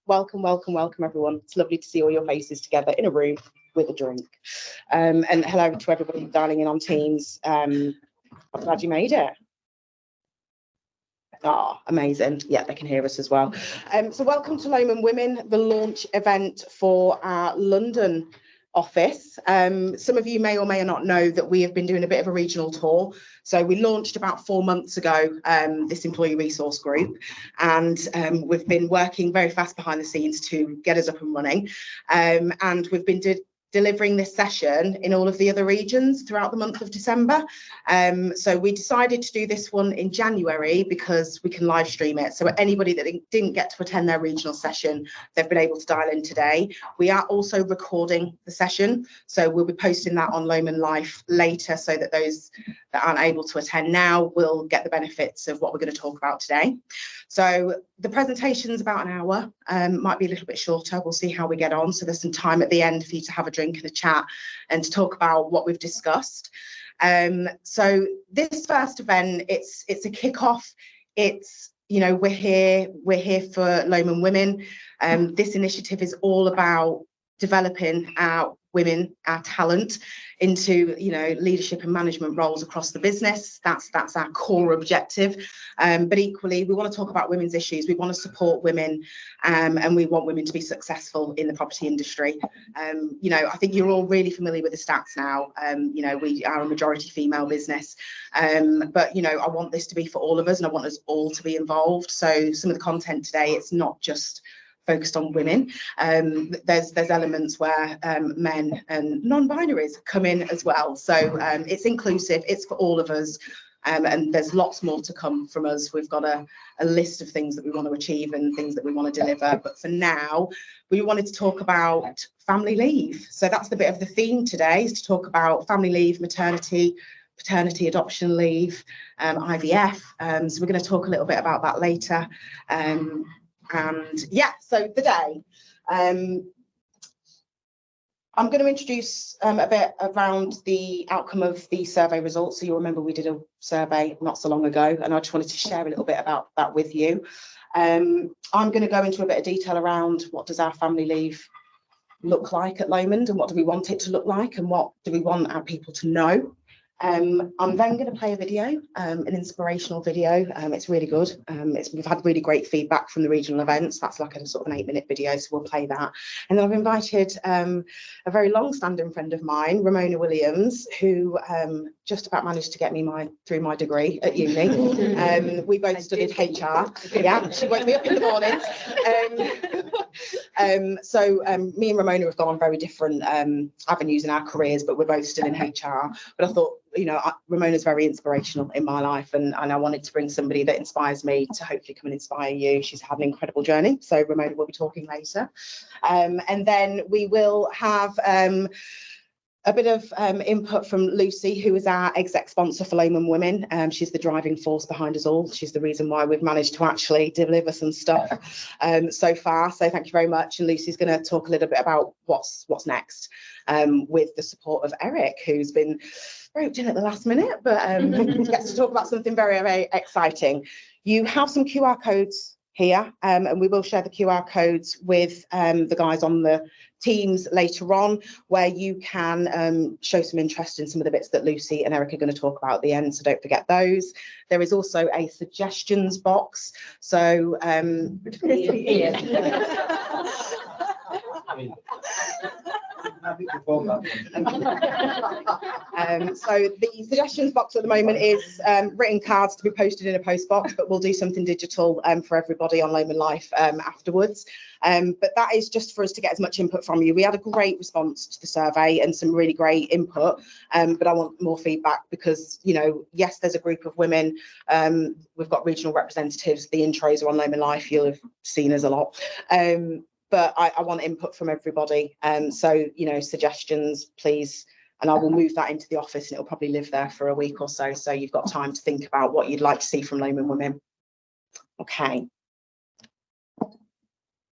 welcome, welcome, welcome, everyone. It's lovely to see all your faces together in a room with a drink. And hello to everybody dialing in on Teams. I'm glad you made it. Oh, amazing. Yeah, they can hear us as well. So welcome to Lomond Women, the launch event for our London office. Some of you may or may not know that we have been doing a bit of a regional tour. So we launched about 4 months ago, this employee resource group, and we've been working very fast behind the scenes to get us up and running. And we've been delivering this session in all of the other regions throughout the month of December. So we decided to do this one in January because we can live stream it. So anybody that didn't get to attend their regional session, they've been able to dial in today. We are also recording the session. So we'll be posting that on Lomond Life later so that those that aren't able to attend now will get the benefits of what we're going to talk about today. So the presentation's about an hour, might be a little bit shorter. We'll see how we get on. So there's some time at the end for you to have a drink and a chat and to talk about what we've discussed. So this first event, it's a kickoff. It's, you know, we're here for Lomond Women. This initiative is all about developing our women, our talent into, you know, leadership and management roles across the business. That's our core objective. But equally, we want to talk about women's issues. We want to support women, and we want women to be successful in the property industry. You know, I think you're all really familiar with the stats now. You know, we are a majority female business, but you know, I want this to be for all of us, and I want us all to be involved. So some of the content today, it's not just focused on women. There's elements where men and non-binaries come in as well. So it's inclusive, it's for all of us, and there's lots more to come from us. We've got a list of things that we want to achieve and things that we want to deliver. But for now, we wanted to talk about family leave. So that's the bit of the theme today, is to talk about family leave, maternity, paternity, adoption leave, IVF. So we're going to talk a little bit about that later. And yeah, so the day, I'm going to introduce a bit around the outcome of the survey results. So you'll remember we did a survey not so long ago, and I just wanted to share a little bit about that with you. I'm going to go into a bit of detail around what does our family leave look like at Lomond, and what do we want it to look like, and what do we want our people to know. I'm then going to play a video, an inspirational video. It's really good. We've had really great feedback from the regional events. That's like a sort of an 8-minute video, so we'll play that. And then I've invited a very long-standing friend of mine, Ramona Williams, who just about managed to get me through my degree at uni. We both studied HR. Yeah, she woke me up in the mornings. So me and Ramona have gone on very different avenues in our careers, but we're both still in HR. But I thought, you know, Ramona's very inspirational in my life, and I wanted to bring somebody that inspires me to hopefully come and inspire you. She's had an incredible journey, so Ramona will be talking later. And then we will have a bit of input from Lucy, who is our exec sponsor for Lomond Women. She's the driving force behind us all. She's the reason why we've managed to actually deliver some stuff so far. So thank you very much. And Lucy's going to talk a little bit about what's next, with the support of Eric, who's been roped in at the last minute, but gets to talk about something very, very exciting. You have some QR codes here, and we will share the QR codes with the guys on the Teams later on, where you can show some interest in some of the bits that Lucy and Eric are going to talk about at the end, so don't forget those. There is also a suggestions box, so so the suggestions box at the moment is written cards to be posted in a post box, but we'll do something digital for everybody on Lomond Life afterwards. But that is just for us to get as much input from you. We had a great response to the survey and some really great input, but I want more feedback because, you know, yes, there's a group of women. We've got regional representatives. The intros are on Lomond Life. You'll have seen us a lot. But I want input from everybody. So, you know, suggestions, please. And I will move that into the office, and it'll probably live there for a week or so. So you've got time to think about what you'd like to see from Lomond Women. Okay.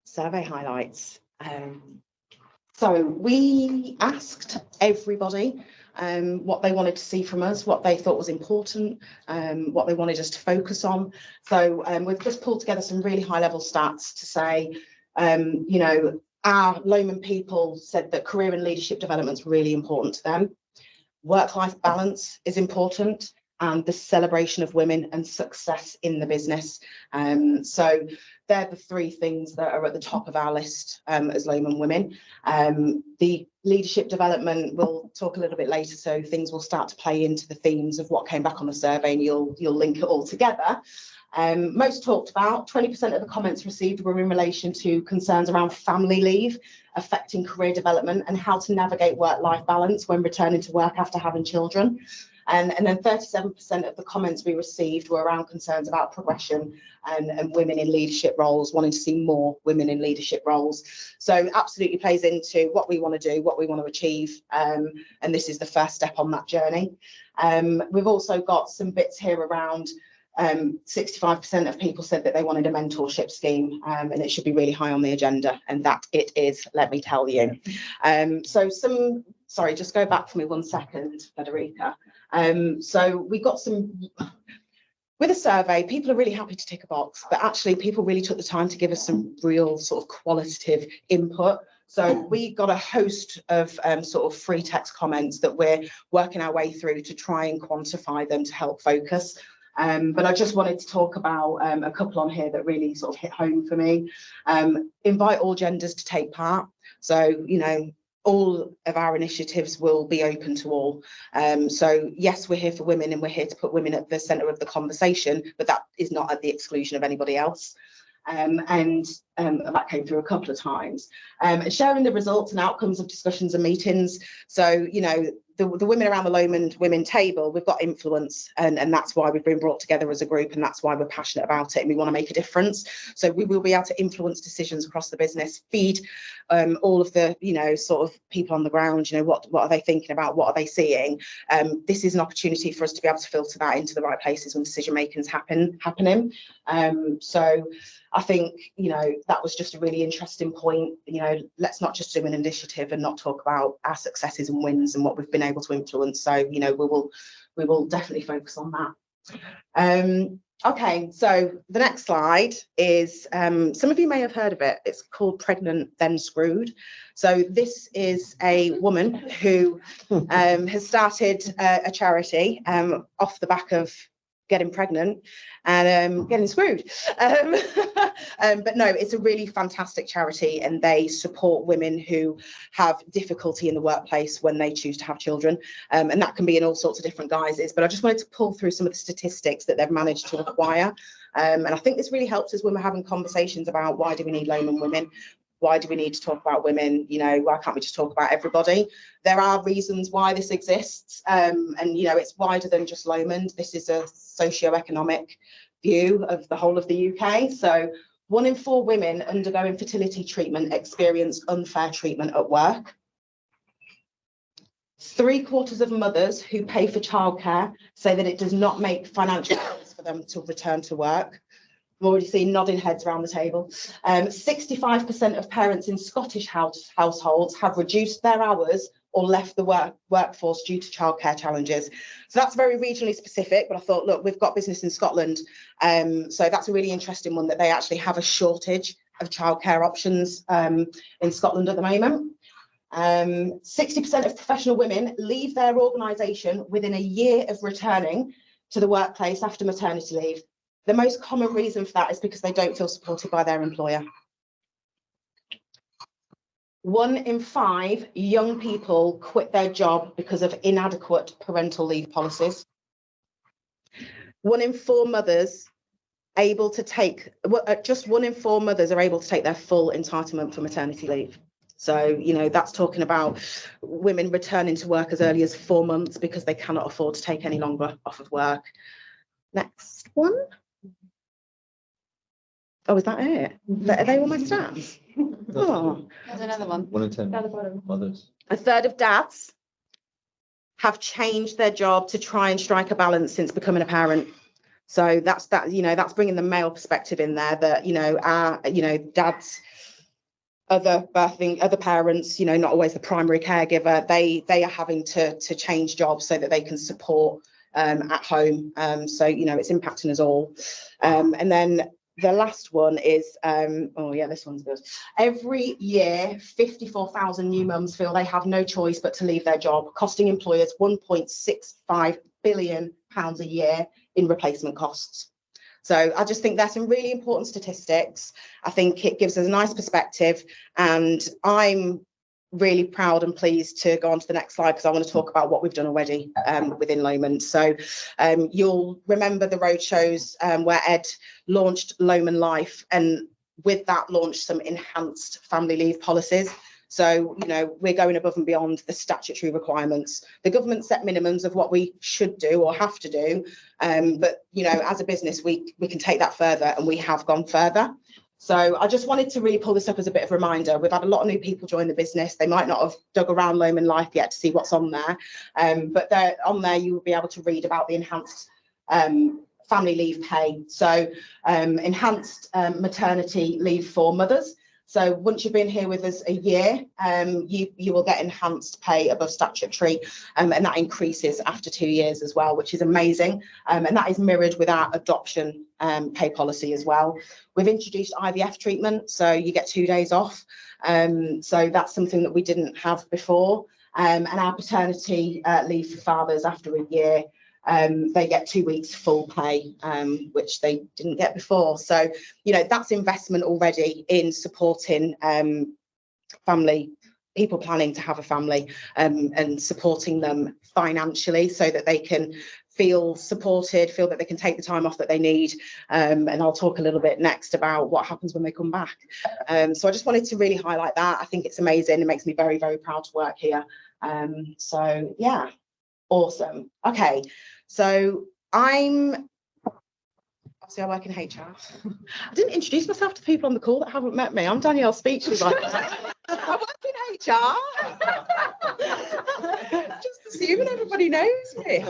Survey highlights. So we asked everybody what they wanted to see from us, what they thought was important, what they wanted us to focus on. So we've just pulled together some really high level stats to say, You know, our Lomond people said that career and leadership development is really important to them. Work-life balance is important, and the celebration of women and success in the business. So they're the three things that are at the top of our list as Lomond Women. The leadership development, we'll talk a little bit later, so things will start to play into the themes of what came back on the survey, and you'll link it all together. Most talked about, 20% of the comments received were in relation to concerns around family leave affecting career development and how to navigate work-life balance when returning to work after having children. And then 37% of the comments we received were around concerns about progression and women in leadership roles, wanting to see more women in leadership roles. So absolutely plays into what we want to do, what we want to achieve, and this is the first step on that journey. We've also got some bits here around 65% of people said that they wanted a mentorship scheme, and it should be really high on the agenda, and that it is, let me tell you. Sorry, just go back for me 1 second, Federica. So we got some, with a survey, people are really happy to tick a box, but actually people really took the time to give us some real sort of qualitative input. So we got a host of sort of free text comments that we're working our way through to try and quantify them to help focus. But I just wanted to talk about a couple on here that really sort of hit home for me. Invite all genders to take part. So, you know, all of our initiatives will be open to all. So yes, we're here for women and we're here to put women at the centre of the conversation, but that is not at the exclusion of anybody else. That came through a couple of times. Sharing the results and outcomes of discussions and meetings. So, you know, the women around the Lomond Women table, we've got influence, and that's why we've been brought together as a group, and that's why we're passionate about it, and we want to make a difference. So we will be able to influence decisions across the business, feed all of the, you know, sort of people on the ground, you know, what are they thinking about, what are they seeing. This is an opportunity for us to be able to filter that into the right places when decision making's happening. So I think, you know, that was just a really interesting point. You know, let's not just do an initiative and not talk about our successes and wins and what we've been able to influence. So, you know, we will definitely focus on that. Okay, so the next slide is, some of you may have heard of it. It's called Pregnant Then Screwed. So this is a woman who has started a charity off the back of getting pregnant and getting screwed. But no, it's a really fantastic charity, and they support women who have difficulty in the workplace when they choose to have children. And that can be in all sorts of different guises. But I just wanted to pull through some of the statistics that they've managed to acquire. And I think this really helps us when we're having conversations about why do we need Lomond women? Why do we need to talk about women? You know, why can't we just talk about everybody? There are reasons why this exists. And, you know, it's wider than just Lomond. This is a socio-economic view of the whole of the UK. So 1 in 4 women undergoing fertility treatment experience unfair treatment at work. 3/4 of mothers who pay for childcare say that it does not make financial sense for them to return to work. I've already seen nodding heads around the table. 65% of parents in Scottish households have reduced their hours or left the workforce due to childcare challenges. So that's very regionally specific, but I thought, look, we've got business in Scotland. So that's a really interesting one, that they actually have a shortage of childcare options in Scotland at the moment. 60% of professional women leave their organisation within a year of returning to the workplace after maternity leave. The most common reason for that is because they don't feel supported by their employer. 1 in 5 young people quit their job because of inadequate parental leave policies. 1 in 4 mothers able to take, just 1 in 4 mothers are able to take their full entitlement for maternity leave. So, you know, that's talking about women returning to work as early as 4 months because they cannot afford to take any longer off of work. Next one. Oh, is that it? Are they all my stats? Oh, There's another one. 1 in 10 mothers. a third of dads have changed their job to try and strike a balance since becoming a parent. So that's that's bringing the male perspective in there, that, you know, our, you know, dads, other parents, you know, not always the primary caregiver, they are having to change jobs so that they can support at home. So, you know, it's impacting us all. And then the last one is, oh yeah, this one's good. Every year, 54,000 new mums feel they have no choice but to leave their job, costing employers £1.65 billion a year in replacement costs. So I just think there's some really important statistics. I think it gives us a nice perspective, and I'm really proud and pleased to go on to the next slide because I want to talk about what we've done already within Lomond. So you'll remember the roadshows where Ed launched Lomond Life, and with that launched some enhanced family leave policies. So, you know, we're going above and beyond the statutory requirements. The government set minimums of what we should do or have to do. But, you know, as a business, we can take that further, and we have gone further. So I just wanted to really pull this up as a bit of a reminder. We've had a lot of new people join the business. They might not have dug around Lomond Life yet to see what's on there. But on there, you will be able to read about the enhanced family leave pay. So enhanced maternity leave for mothers. So once you've been here with us a year, you will get enhanced pay above statutory, and that increases after 2 years as well, which is amazing. And that is mirrored with our adoption pay policy as well. We've introduced IVF treatment, so you get 2 days off. So that's something that we didn't have before. And our paternity leave for fathers after a year, they get 2 weeks full pay, which they didn't get before. So, you know, that's investment already in supporting people planning to have a family, and supporting them financially so that they can feel supported, feel that they can take the time off that they need. And I'll talk a little bit next about what happens when they come back. So I just wanted to really highlight that. I think it's amazing. It makes me very, very proud to work here. So yeah. Awesome. Okay, so I work in HR. I didn't introduce myself to people on the call that haven't met me. I'm Danielle Speechless. I work in HR. Just assuming everybody knows me.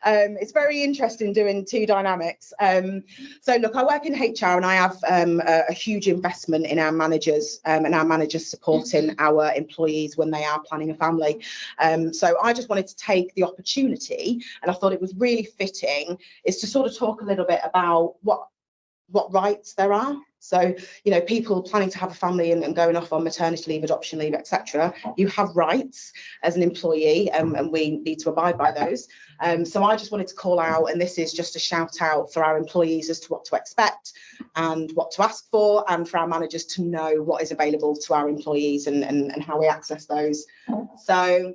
It's very interesting doing two dynamics. So look, I work in HR, and I have a huge investment in our managers, and our managers supporting our employees when they are planning a family. So I just wanted to take the opportunity, and I thought it was really fitting, is to sort of talk a little bit about what rights there are. So, you know, people planning to have a family and going off on maternity leave, adoption leave, etc. You have rights as an employee, and we need to abide by those. So I just wanted to call out, and this is just a shout out for our employees as to what to expect and what to ask for, and for our managers to know what is available to our employees and how we access those. So,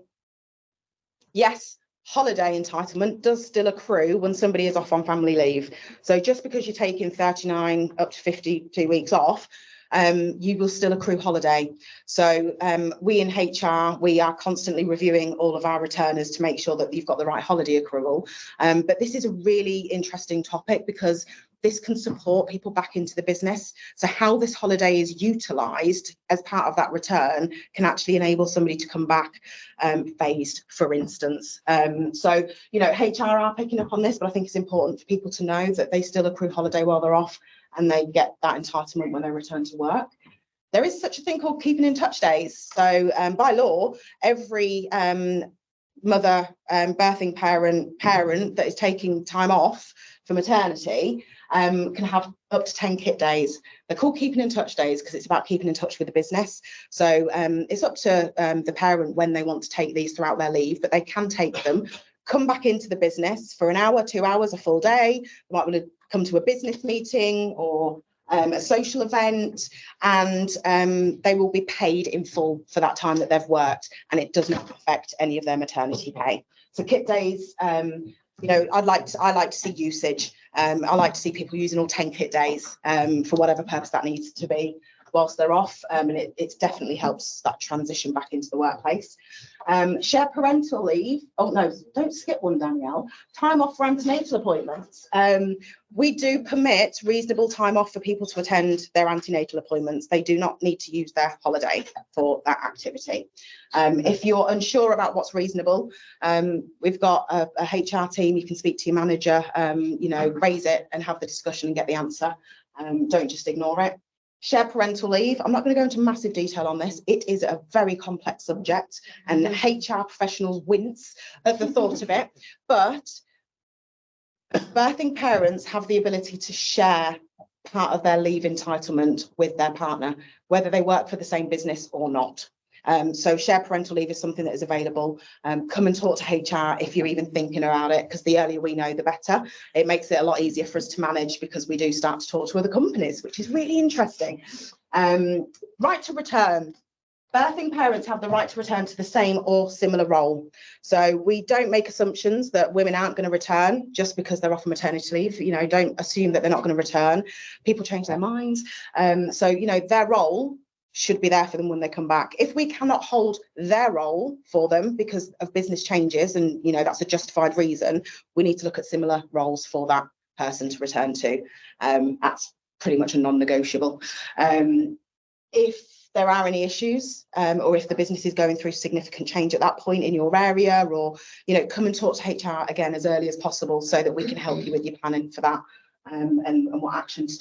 yes, holiday entitlement does still accrue when somebody is off on family leave. So just because you're taking 39 up to 52 weeks off, you will still accrue holiday. So we in HR, we are constantly reviewing all of our returners to make sure that you've got the right holiday accrual. But this is a really interesting topic because this can support people back into the business. So how this holiday is utilised as part of that return can actually enable somebody to come back phased, for instance. So, you know, HR are picking up on this, but I think it's important for people to know that they still accrue holiday while they're off, and they get that entitlement when they return to work. There is such a thing called keeping in touch days. So by law, every mother, birthing parent that is taking time off for maternity can have up to 10 kit days. They're called keeping in touch days because it's about keeping in touch with the business. So it's up to the parent when they want to take these throughout their leave, but they can take them, come back into the business for an hour, 2 hours, a full day. They might want to come to a business meeting or a social event, and they will be paid in full for that time that they've worked, and it does not affect any of their maternity pay. So kit days, you know, I like to see usage. I like to see people using all 10 kit days for whatever purpose that needs to be whilst they're off, and it definitely helps that transition back into the workplace. Share parental leave. Oh no, don't skip one, Danielle. Time off for antenatal appointments. We do permit reasonable time off for people to attend their antenatal appointments. They do not need to use their holiday for that activity. If you're unsure about what's reasonable, we've got a HR team. You can speak to your manager, you know, raise it and have the discussion and get the answer. Don't just ignore it. Share parental leave. I'm not going to go into massive detail on this. It is a very complex subject, and HR professionals wince at the thought of it. But Birthing parents have the ability to share part of their leave entitlement with their partner, whether they work for the same business or not. So shared parental leave is something that is available. Come and talk to HR if you're even thinking about it, because the earlier we know, the better. It makes it a lot easier for us to manage because we do start to talk to other companies, which is really interesting. Right to return. Birthing parents have the right to return to the same or similar role. So we don't make assumptions that women aren't going to return just because they're off on maternity leave. You know, don't assume that they're not going to return. People change their minds. So, you know, their role should be there for them when they come back. If we cannot hold their role for them because of business changes, and, you know, that's a justified reason, we need to look at similar roles for that person to return to. That's pretty much a non-negotiable. If there are any issues, or if the business is going through significant change at that point in your area, or, you know, come and talk to HR again as early as possible so that we can help you with your planning for that, and what action to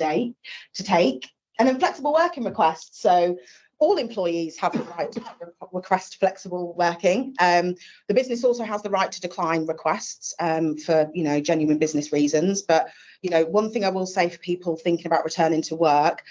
take. And then flexible working requests. So all employees have the right to request flexible working. The business also has the right to decline requests for, you know, genuine business reasons. But, you know, one thing I will say for people thinking about returning to work,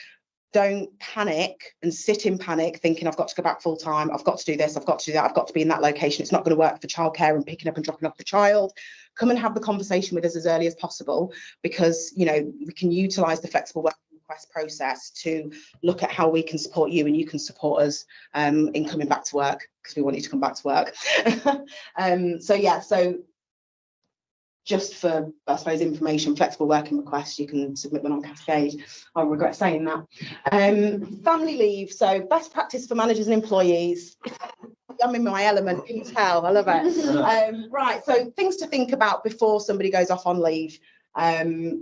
don't panic and sit in panic thinking I've got to go back full time, I've got to do this, I've got to do that, I've got to be in that location. It's not going to work for childcare and picking up and dropping off the child. Come and have the conversation with us as early as possible, because, you know, we can utilise the flexible working request process to look at how we can support you and you can support us in coming back to work, because we want you to come back to work. So just for, I suppose, information, flexible working requests, you can submit one on Cascade. I regret saying that. Family leave. So best practice for managers and employees. I'm in my element, can you tell? I love it. Right, so things to think about before somebody goes off on leave.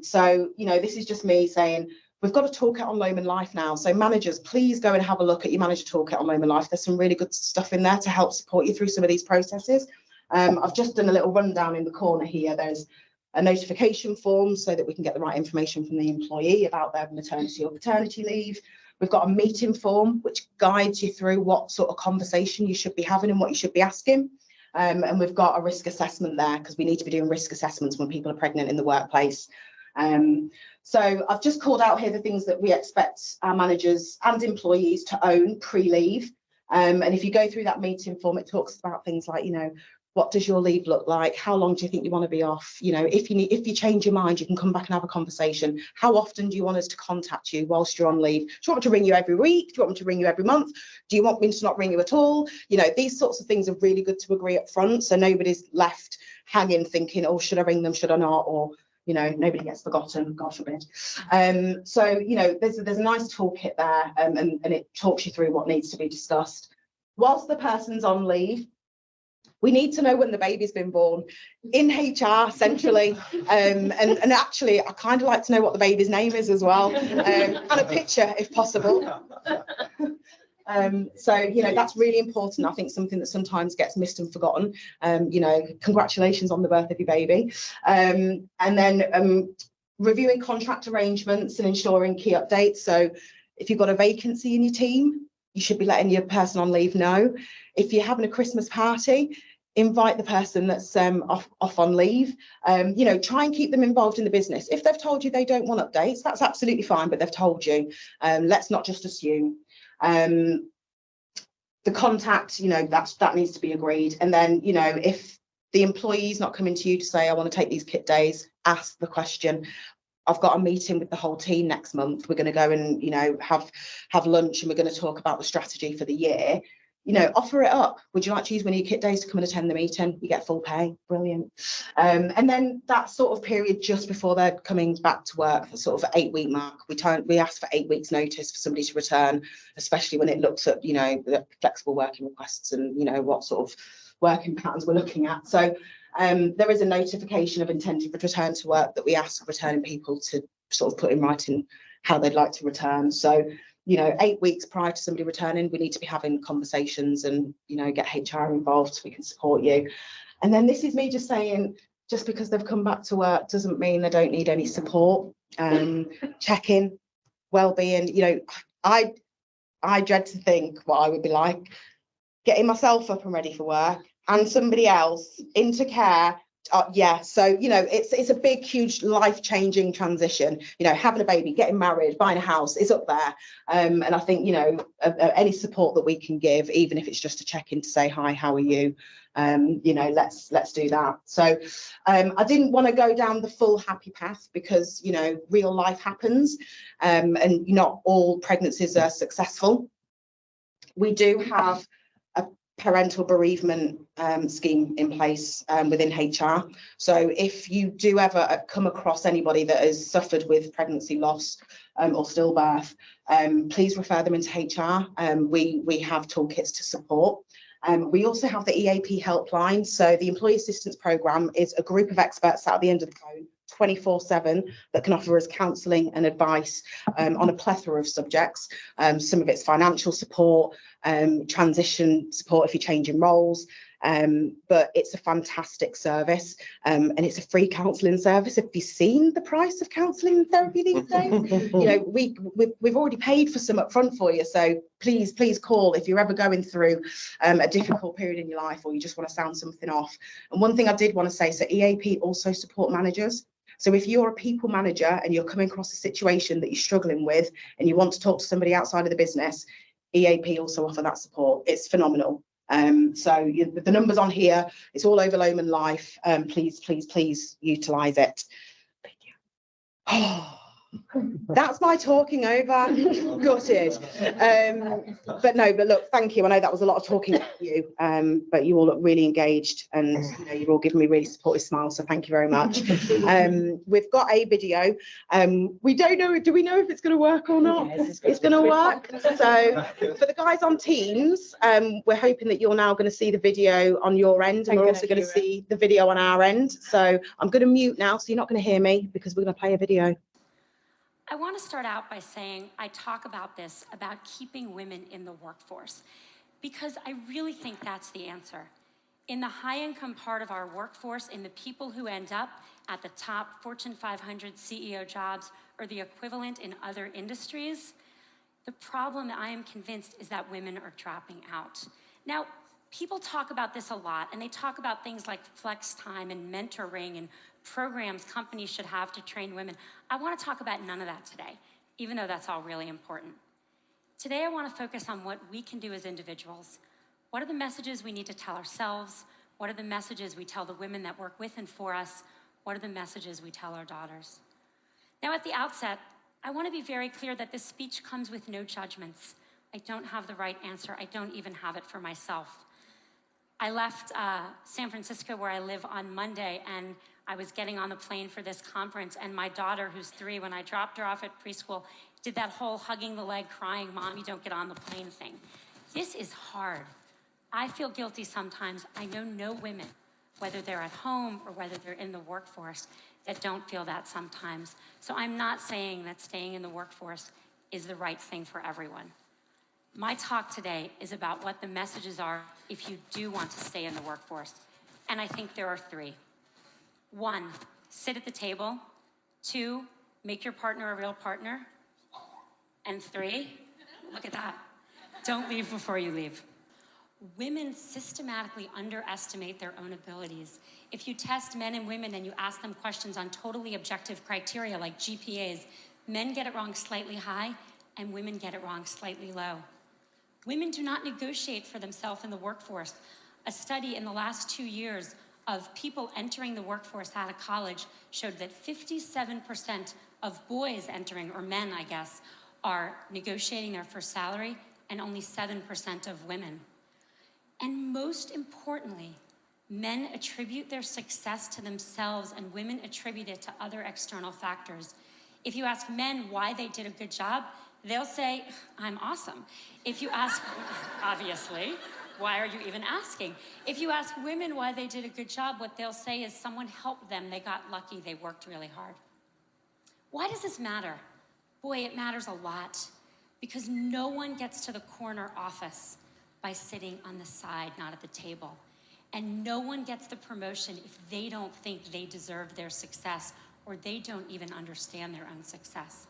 So, you know, this is just me saying, we've got a toolkit on Loman Life now. So managers, please go and have a look at your manager toolkit on Loman Life. There's some really good stuff in there to help support you through some of these processes. I've just done a little rundown in the corner here. There's a notification form so that we can get the right information from the employee about their maternity or paternity leave. We've got a meeting form which guides you through what sort of conversation you should be having and what you should be asking. And we've got a risk assessment there, because we need to be doing risk assessments when people are pregnant in the workplace. So I've just called out here the things that we expect our managers and employees to own pre-leave. And if you go through that meeting form, it talks about things like, you know, what does your leave look like? How long do you think you want to be off? You know, if you change your mind, you can come back and have a conversation. How often do you want us to contact you whilst you're on leave? Do you want me to ring you every week? Do you want me to ring you every month? Do you want me to not ring you at all? You know, these sorts of things are really good to agree up front, so nobody's left hanging thinking, oh, should I ring them? Should I not? Or, you know, nobody gets forgotten, God forbid. So, you know, there's a nice toolkit there, and it talks you through what needs to be discussed. Whilst the person's on leave, we need to know when the baby's been born in HR centrally. And actually, I kind of like to know what the baby's name is as well, and a picture if possible. So, you know, that's really important. I think something that sometimes gets missed and forgotten. You know, congratulations on the birth of your baby. And then reviewing contract arrangements and ensuring key updates. So if you've got a vacancy in your team, you should be letting your person on leave know. If you're having a Christmas party, invite the person that's off on leave. You know, try and keep them involved in the business. If they've told you they don't want updates, that's absolutely fine, but they've told you. Let's not just assume. The contact, you know, that needs to be agreed. And then, you know, if the employee's not coming to you to say, I want to take these kit days, ask the question. I've got a meeting with the whole team next month. We're going to go and, you know, have lunch, and we're going to talk about the strategy for the year. You know, offer it up. Would you like to use one of your kit days to come and attend the meeting? You get full pay. Brilliant. And then that sort of period just before they're coming back to work, the sort of 8-week mark, we ask for 8 weeks notice for somebody to return, especially when it looks at, you know, the flexible working requests and, you know, what sort of working patterns we're looking at. So there is a notification of intended return to work that we ask returning people to sort of put in writing how they'd like to return. So, you know, 8 weeks prior to somebody returning, we need to be having conversations and, you know, get HR involved so we can support you. And then this is me just saying, just because they've come back to work doesn't mean they don't need any support. Check-in, well-being. You know, I dread to think what I would be like getting myself up and ready for work and somebody else into care Yeah, so it's a big, huge, life-changing transition. Having a baby, getting married, buying a house is up there, and I think any support that we can give, even if it's just a check-in to say hi, how are you, let's do that. So I didn't want to go down the full happy path because real life happens, and not all pregnancies are successful. We do have a parental bereavement scheme in place within HR. So if you do ever come across anybody that has suffered with pregnancy loss or stillbirth, please refer them into HR. We have toolkits to support. We also have the EAP helpline. So the Employee Assistance Programme is a group of experts at the end of the phone 24/7 that can offer us counselling and advice on a plethora of subjects. Some of it's financial support, transition support if you're changing roles, but it's a fantastic service, and it's a free counselling service. Have you seen the price of counselling and therapy these days? We've already paid for some upfront for you, so please call if you're ever going through a difficult period in your life or you just want to sound something off. And one thing I did want to say, so EAP also support managers. So if you're a people manager and you're coming across a situation that you're struggling with and you want to talk to somebody outside of the business, EAP also offer that support. It's phenomenal. So the numbers on here, it's all over Lomond Life. Please utilise it. That's my talking over. Gutted. But look, thank you. I know that was a lot of talking to you, but you all look really engaged and you're all giving me really supportive smiles, so thank you very much. We've got a video. We don't know, do we know if it's going to work or not? It's going to work. So for the guys on Teams, we're hoping that you're now going to see the video on your end, and we're also going to see the video on our end. So I'm going to mute now, so you're not going to hear me because we're going to play a video. I want to start out by saying I talk about this, about keeping women in the workforce, because I really think that's the answer. In the high-income part of our workforce, in the people who end up at the top Fortune 500 CEO jobs or the equivalent in other industries, the problem, I am convinced, is that women are dropping out. Now, people talk about this a lot, and they talk about things like flex time and mentoring and programs companies should have to train women. I want to talk about none of that today, even though that's all really important. Today, I want to focus on what we can do as individuals. What are the messages we need to tell ourselves? What are the messages we tell the women that work with and for us? What are the messages we tell our daughters? Now, at the outset, I want to be very clear that this speech comes with no judgments. I don't have the right answer. I don't even have it for myself. I left San Francisco, where I live, on Monday, and I was getting on the plane for this conference, and my daughter, who's 3, when I dropped her off at preschool, did that whole hugging the leg, crying, "Mommy, don't get on the plane" thing. This is hard. I feel guilty sometimes. I know no women, whether they're at home or whether they're in the workforce, that don't feel that sometimes. So I'm not saying that staying in the workforce is the right thing for everyone. My talk today is about what the messages are if you do want to stay in the workforce. And I think there are 3. 1, sit at the table. 2, make your partner a real partner. And 3, look at that, don't leave before you leave. Women systematically underestimate their own abilities. If you test men and women and you ask them questions on totally objective criteria like GPAs, men get it wrong slightly high and women get it wrong slightly low. Women do not negotiate for themselves in the workforce. A study in the last 2 years of people entering the workforce out of college showed that 57% of boys entering, or men, I guess, are negotiating their first salary, and only 7% of women. And most importantly, men attribute their success to themselves and women attribute it to other external factors. If you ask men why they did a good job, they'll say, "I'm awesome." If you ask, obviously, why are you even asking? If you ask women why they did a good job, what they'll say is someone helped them, they got lucky, they worked really hard. Why does this matter? Boy, it matters a lot, because no one gets to the corner office by sitting on the side, not at the table. And no one gets the promotion if they don't think they deserve their success or they don't even understand their own success.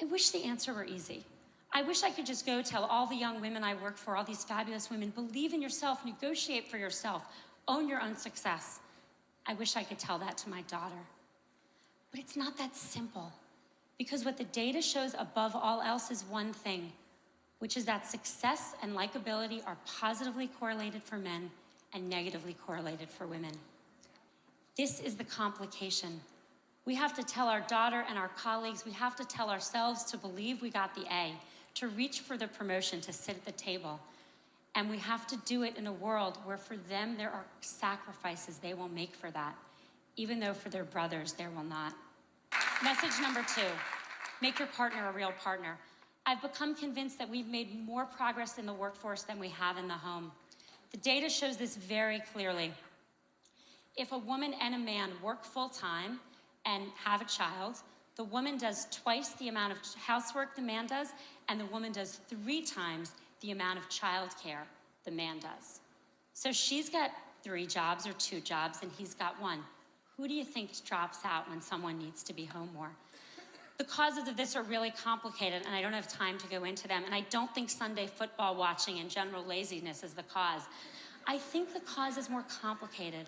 I wish the answer were easy. I wish I could just go tell all the young women I work for, all these fabulous women, believe in yourself, negotiate for yourself, own your own success. I wish I could tell that to my daughter. But it's not that simple, because what the data shows above all else is one thing, which is that success and likability are positively correlated for men and negatively correlated for women. This is the complication. We have to tell our daughter and our colleagues, we have to tell ourselves to believe we got the A, to reach for the promotion, to sit at the table. And we have to do it in a world where for them there are sacrifices they will make for that, even though for their brothers there will not. Message number 2, make your partner a real partner. I've become convinced that we've made more progress in the workforce than we have in the home. The data shows this very clearly. If a woman and a man work full-time and have a child, the woman does twice the amount of housework the man does, and the woman does 3 times the amount of childcare the man does. So she's got 3 jobs or 2 jobs, and he's got 1. Who do you think drops out when someone needs to be home more? The causes of this are really complicated, and I don't have time to go into them, and I don't think Sunday football watching and general laziness is the cause. I think the cause is more complicated.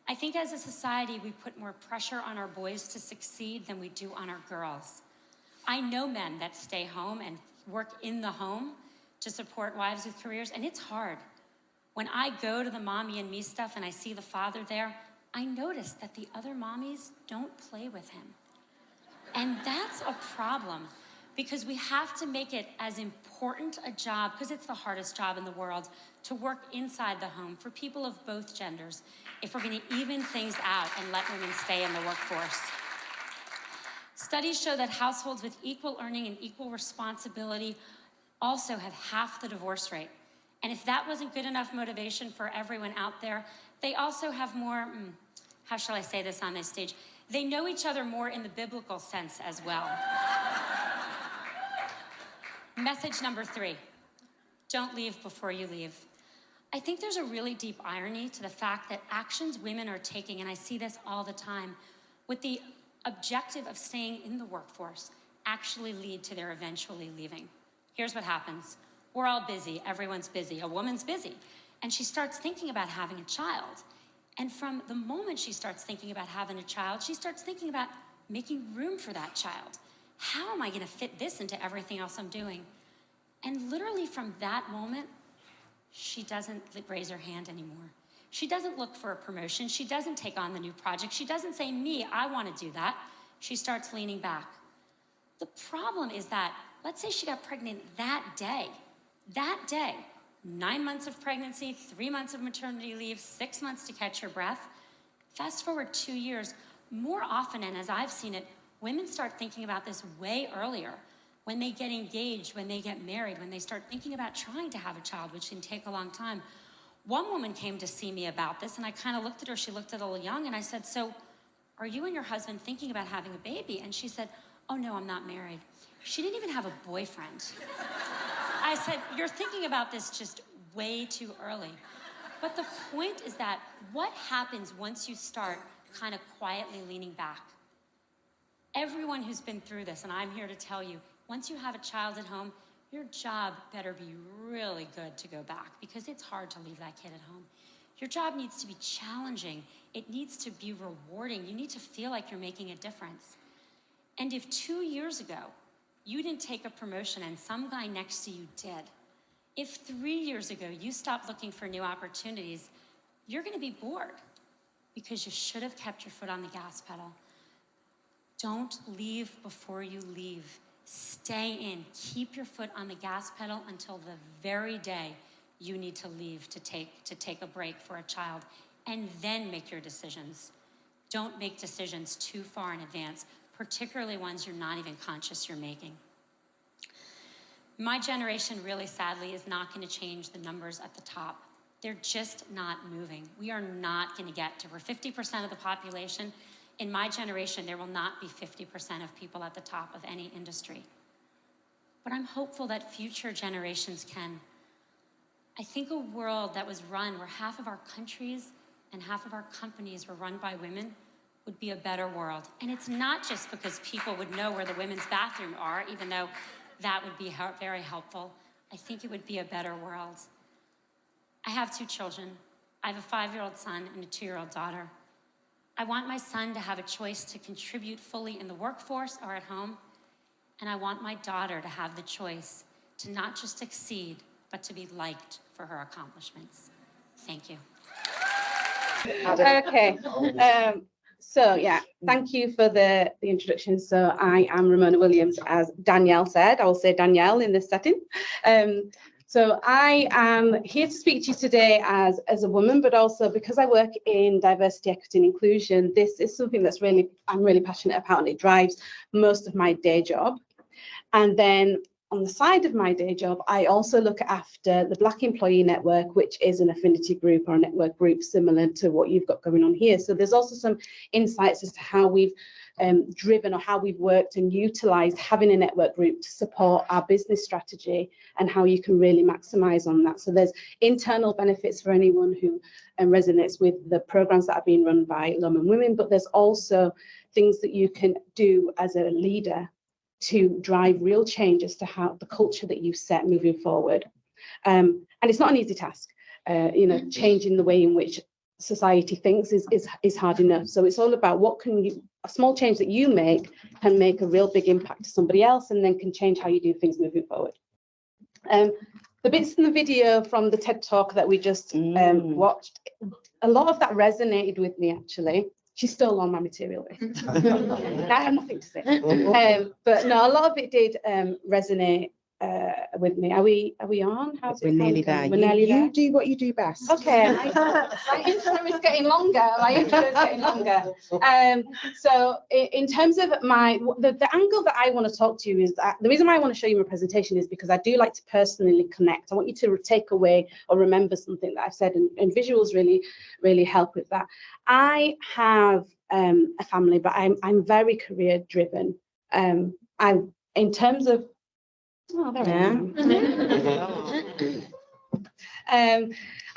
I think as a society, we put more pressure on our boys to succeed than we do on our girls. I know men that stay home and work in the home to support wives with careers, and it's hard. When I go to the mommy and me stuff and I see the father there, I notice that the other mommies don't play with him. And that's a problem, because we have to make it as important a job, because it's the hardest job in the world, to work inside the home for people of both genders, if we're going to even things out and let women stay in the workforce. Studies show that households with equal earning and equal responsibility also have half the divorce rate. And if that wasn't good enough motivation for everyone out there, they also have more, how shall I say this on this stage? They know each other more in the biblical sense as well. Message number 3, don't leave before you leave. I think there's a really deep irony to the fact that actions women are taking, and I see this all the time, with the objective of staying in the workforce actually lead to their eventually leaving. Here's what happens. We're all busy, everyone's busy, a woman's busy, and she starts thinking about having a child. And from the moment she starts thinking about having a child, she starts thinking about making room for that child. How am I going to fit this into everything else I'm doing? And literally from that moment, she doesn't raise her hand anymore. She doesn't look for a promotion. She doesn't take on the new project. She doesn't say, me, I want to do that. She starts leaning back. The problem is that, let's say she got pregnant that day, 9 months of pregnancy, 3 months of maternity leave, 6 months to catch her breath. Fast forward 2 years, more often, and as I've seen it, women start thinking about this way earlier. When they get engaged, when they get married, when they start thinking about trying to have a child, which can take a long time. One woman came to see me about this, and I kind of looked at her, she looked a little young, and I said, so are you and your husband thinking about having a baby? And she said, oh no, I'm not married. She didn't even have a boyfriend. I said, you're thinking about this just way too early. But the point is that what happens once you start kind of quietly leaning back? Everyone who's been through this, and I'm here to tell you, once you have a child at home, your job better be really good to go back, because it's hard to leave that kid at home. Your job needs to be challenging. It needs to be rewarding. You need to feel like you're making a difference. And if 2 years ago, you didn't take a promotion and some guy next to you did, if 3 years ago you stopped looking for new opportunities, you're going to be bored, because you should have kept your foot on the gas pedal. Don't leave before you leave. Stay in. Keep your foot on the gas pedal until the very day you need to leave to take a break for a child, and then make your decisions. Don't make decisions too far in advance, particularly ones you're not even conscious you're making. My generation, really sadly, is not going to change the numbers at the top. They're just not moving. We are not going to get to, we're 50% of the population. In my generation, there will not be 50% of people at the top of any industry. But I'm hopeful that future generations can. I think a world that was run where half of our countries and half of our companies were run by women would be a better world. And it's not just because people would know where the women's bathroom are, even though that would be very helpful. I think it would be a better world. I have 2 children. I have a 5-year-old son and a 2-year-old daughter. I want my son to have a choice to contribute fully in the workforce or at home. And I want my daughter to have the choice to not just succeed, but to be liked for her accomplishments. Thank you. Okay. So yeah, thank you for the introduction. So I am Ramona Williams, as Danielle said. I will say Danielle in this setting. So I am here to speak to you today as a woman, but also because I work in diversity, equity and inclusion. This is something that's I'm really passionate about, and it drives most of my day job. And then on the side of my day job, I also look after the Black Employee Network, which is an affinity group or a network group similar to what you've got going on here. So there's also some insights as to how we've driven or how we've worked and utilised having a network group to support our business strategy and how you can really maximise on that. So there's internal benefits for anyone who resonates with the programmes that are being run by LOMONDWomen, but there's also things that you can do as a leader to drive real change as to how the culture that you set moving forward. And it's not an easy task. Changing the way in which society thinks is hard enough. So it's all about a small change that you make can make a real big impact to somebody else, and then can change how you do things moving forward. The bits in the video from the TED Talk that we just watched, a lot of that resonated with me actually. She stole all my material. I have nothing to say. But no, a lot of it did resonate with me. Are we on? We're nearly there. We're nearly there. You do what you do best. Okay. My intro is getting longer. So in terms of the angle that I want to talk to you is that the reason why I want to show you my presentation is because I do like to personally connect. I want you to take away or remember something that I've said, and visuals really help with that. I have a family, but I'm very career driven. In terms of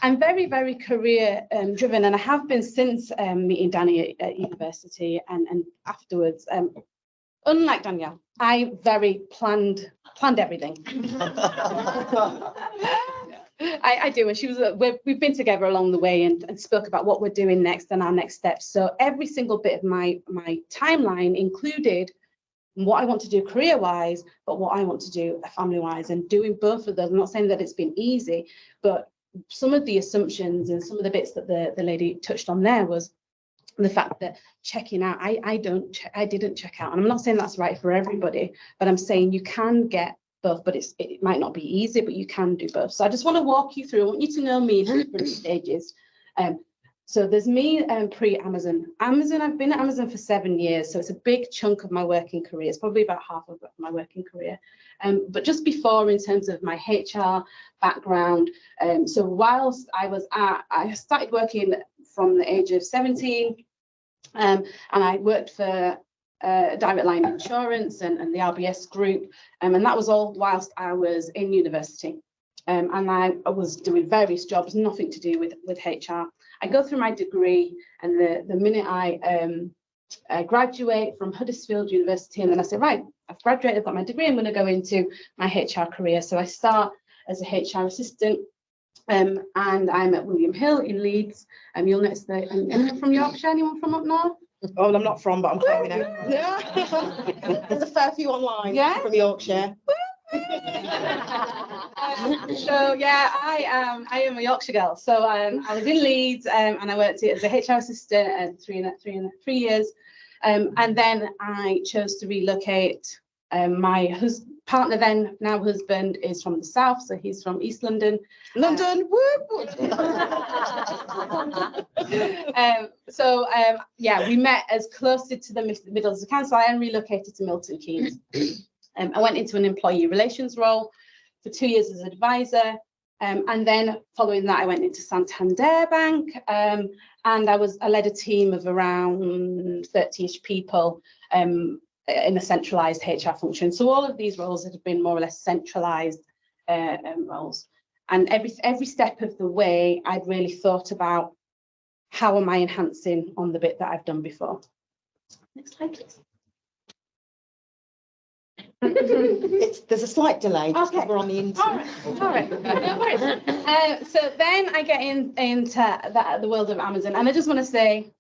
I'm very, very career driven, and I have been since meeting Danny at university and afterwards. Unlike Danielle, I very planned everything. I do, and we've been together along the way and spoke about what we're doing next and our next steps. So every single bit of my timeline included what I want to do career-wise, but what I want to do family-wise, and doing both of those. I'm not saying that it's been easy, but some of the assumptions and some of the bits that the lady touched on there was the fact that checking out, I didn't check out. And I'm not saying that's right for everybody, but I'm saying you can get both, but it might not be easy, but you can do both. So I just want to walk you through. I want you to know me in different stages. So there's me pre-Amazon. I've been at Amazon for 7 years, so it's a big chunk of my working career. It's probably about half of my working career. But just before, in terms of my HR background, so whilst I started working from the age of 17, and I worked for Direct Line Insurance and the RBS Group, and that was all whilst I was in university. And I was doing various jobs, nothing to do with HR. I go through my degree, and the minute I graduate from Huddersfield University, and then I say, right, I've graduated, I've got my degree, I'm going to go into my HR career. So I start as a HR assistant, and I'm at William Hill in Leeds. You'll notice that anyone from Yorkshire, anyone from up north? Oh, I'm not from, but I'm claiming it. Yeah. There's a fair few online from Yorkshire. So yeah, I am a Yorkshire girl. So I was in Leeds, and I worked as a HR assistant at 3 years, and then I chose to relocate. My partner then, now husband, is from the south, so he's from East London. London, yeah, we met as close to the middle as we can. So I relocated to Milton Keynes. I went into an employee relations role for 2 years as an advisor, and then following that I went into Santander Bank, and I led a team of around 30-ish people in a centralised HR function. So all of these roles have been more or less centralised roles, and every step of the way I'd really thought about how am I enhancing on the bit that I've done before. Next slide, please. There's a slight delay just because we're on the internet. All right. No worries. So then I get into the world of Amazon, and I just want to say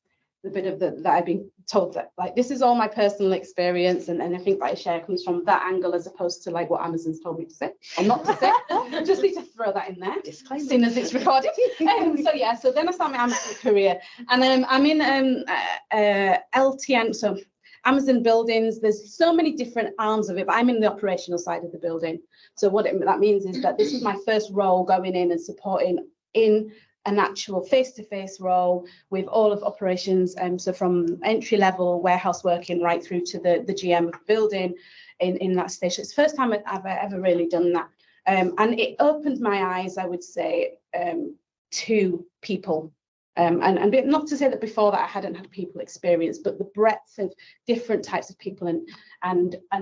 the bit of that I've been told that like this is all my personal experience, and I think that I share comes from that angle as opposed to like what Amazon's told me to say or not to say. I just need to throw that in there, seeing as it's recorded. So then I started my Amazon career, and I'm in LTN, so Amazon buildings. There's so many different arms of it, but I'm in the operational side of the building. So what that means is that this is my first role going in and supporting in an actual face-to-face role with all of operations, so from entry-level warehouse working right through to the GM of the building in that stage. It's the first time I've ever really done that, and it opened my eyes, I would say, to people, and not to say that before that I hadn't had people experience, but the breadth of different types of people and